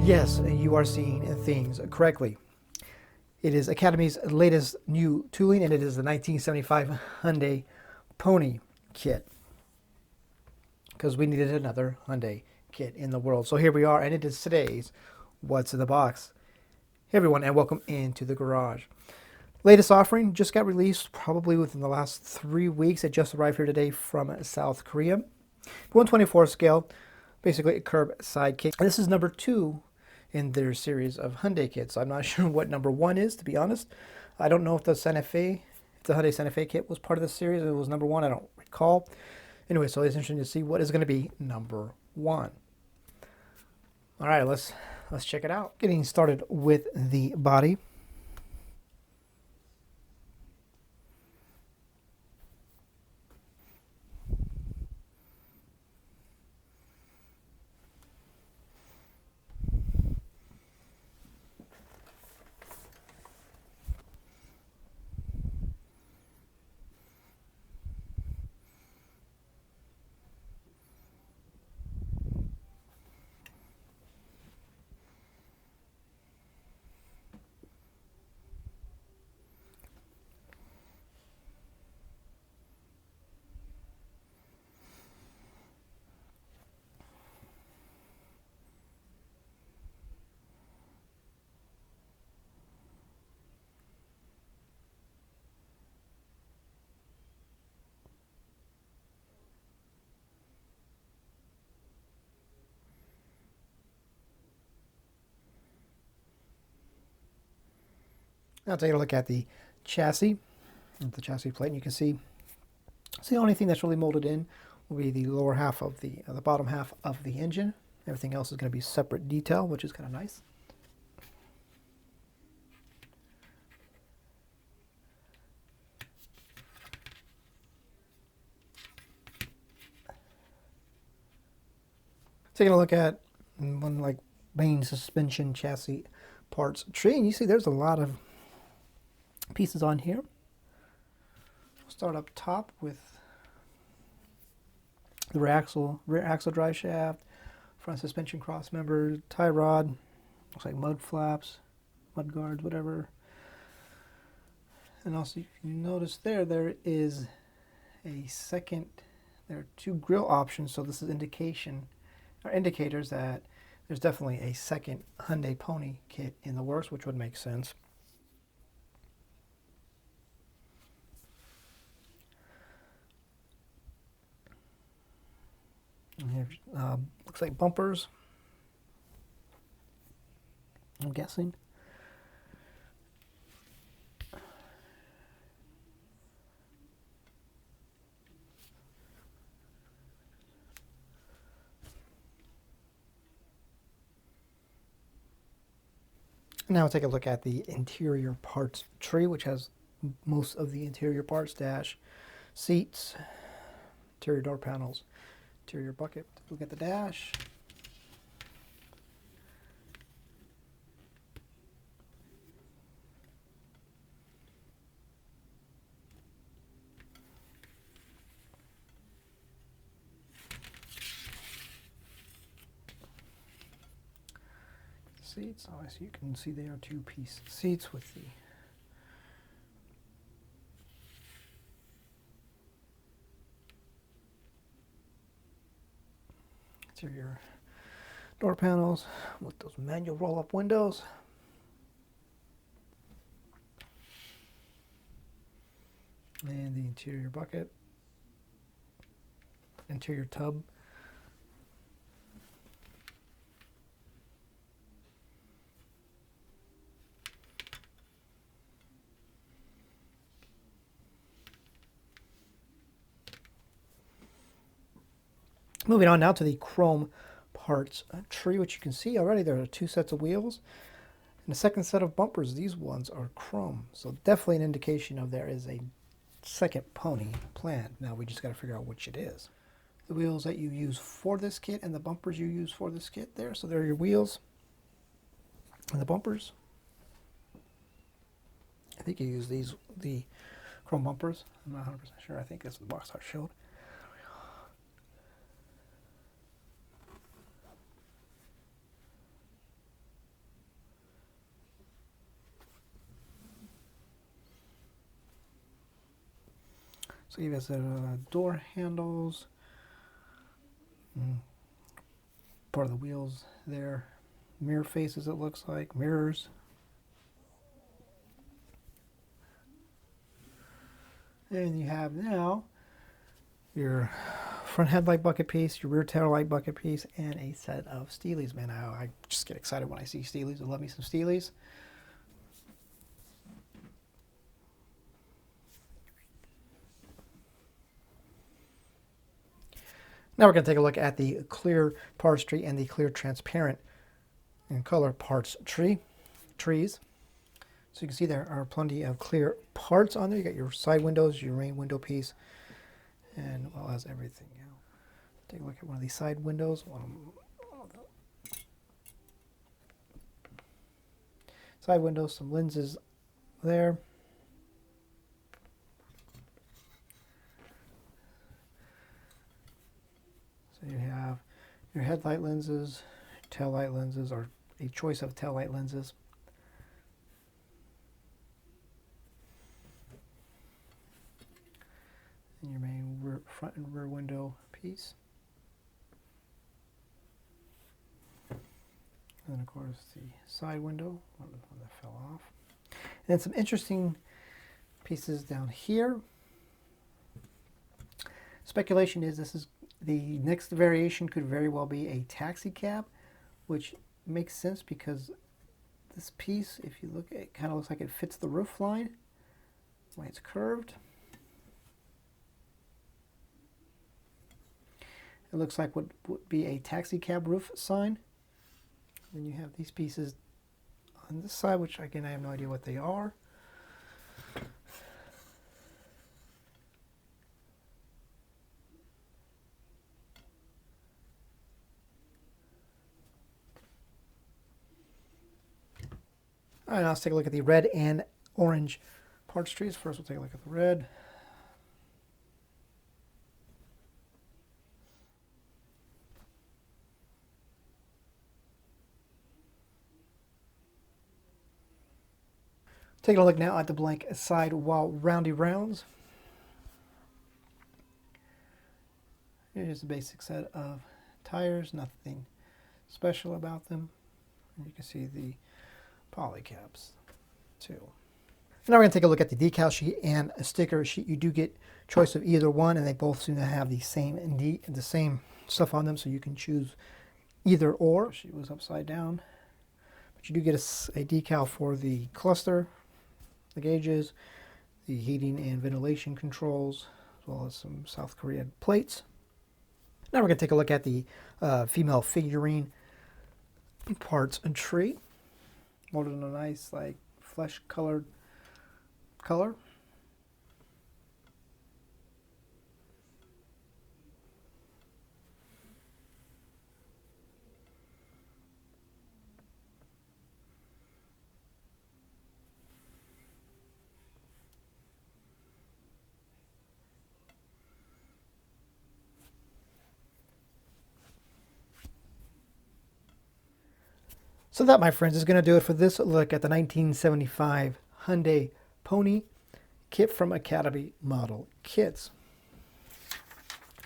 Yes, you are seeing things correctly. It is Academy's latest new tooling, and it is the 1975 Hyundai Pony kit, because we needed another Hyundai kit in the world. So here we are, and it is today's What's in the Box. Hey everyone, and welcome into the garage. Latest offering just got released probably within the last 3 weeks. It just arrived here today from South Korea. 124 scale, basically a curb side kit. And this is number 2 in their series of Hyundai kits. I'm not sure what number 1 is, to be honest. I don't know if the Santa Fe, if the Hyundai Santa Fe kit was part of the series. It was number 1, I don't recall. Anyway, so it's interesting to see what is going to be number 1. All right, let's check it out. Getting started with the body. Now take a look at the chassis, plate, and you can see the only thing that's really molded in will be the lower half of the bottom half of the engine. Everything else is going to be separate detail, which is kind of nice. Taking a look at one like main suspension chassis parts tree, and you see there's a lot of pieces on here. We'll start up top with the rear axle drive shaft, front suspension cross member, tie rod, looks like mud flaps, mud guards, whatever. And also, you notice there is a second. There are 2 grill options, so this is indicators that there's definitely a second Hyundai Pony kit in the works, which would make sense. And here, looks like bumpers, I'm guessing. Now we'll take a look at the interior parts tree, which has most of the interior parts: dash, seats, interior door panels, interior bucket. Look at the dash. Seats, so you can see they are 2-piece seats with the interior door panels with those manual roll-up windows. And the interior bucket, interior tub. Moving on now to the chrome parts tree, which you can see already there are 2 sets of wheels and a second set of bumpers. These ones are chrome, so definitely an indication of there is a second Pony planned. Now we just got to figure out which it is. The wheels that you use for this kit and the bumpers you use for this kit there. So there are your wheels and the bumpers. I think you use the chrome bumpers. I'm not 100% sure. I think that's what the box art showed. So you have door handles, part of the wheels there, mirror faces it looks like, mirrors. And you have now your front headlight bucket piece, your rear tail light bucket piece, and a set of Steelies. Man, I just get excited when I see Steelies. I love me some Steelies. Now we're going to take a look at the clear parts tree and the clear transparent in color parts trees. So you can see there are plenty of clear parts on there. You got your side windows, your main window piece, and well as everything. Take a look at one of these side windows. Side windows, some lenses there. So you have your headlight lenses, tail light lenses, or a choice of tail light lenses. And your main front and rear window piece. And then of course the side window, one that fell off. And then some interesting pieces down here. Speculation is this is the next variation could very well be a taxi cab, which makes sense because this piece, if you look, it kind of looks like it fits the roof line, the way it's curved. It looks like what would be a taxi cab roof sign. Then you have these pieces on this side, which again I have no idea what they are. All right, now let's take a look at the red and orange parts trees. First we'll take a look at the red. Taking a look now at the blank sidewall roundy rounds. Here's a basic set of tires, nothing special about them. And you can see the poly caps too. Now we're going to take a look at the decal sheet and a sticker sheet. You do get choice of either one, and they both seem to have the same stuff on them, so you can choose either or. She was upside down, but you do get a decal for the cluster, the gauges, the heating and ventilation controls, as well as some South Korea plates. Now we're going to take a look at the female figurine parts and tree, molded in a nice like flesh colored color. So that, my friends, is going to do it for this look at the 1975 Hyundai Pony kit from Academy Model Kits.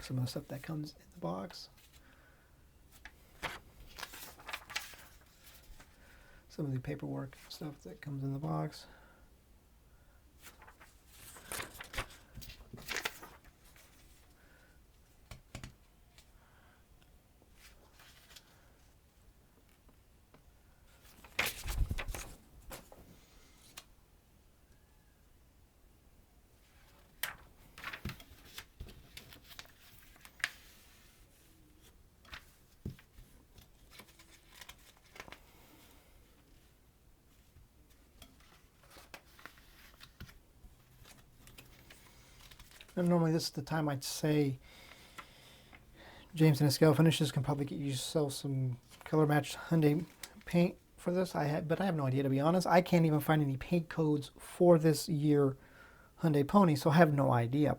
Some of the stuff that comes in the box. Some of the paperwork stuff that comes in the box. And normally this is the time I'd say James and Scalefinishes can probably get you yourself some color matched Hyundai paint for this. But I have no idea, to be honest. I can't even find any paint codes for this year Hyundai Pony, so I have no idea.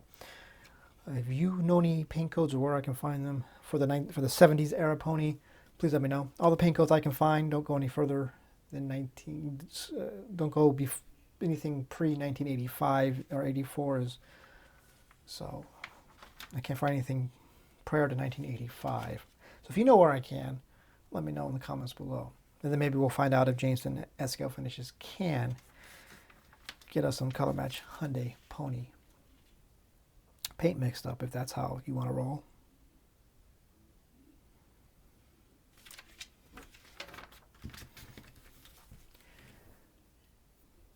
If you know any paint codes or where I can find them for the 70s era Pony, please let me know. All the paint codes I can find, don't go any further than don't go anything pre 1985 or 84 is So I can't find anything prior to 1985. So if you know where I can, let me know in the comments below. And then maybe we'll find out if Jameson at Scalefinishes can get us some color match Hyundai Pony paint mixed up, if that's how you want to roll.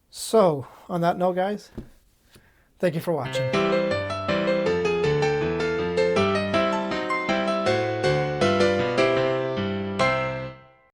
So on that note, guys, thank you for watching.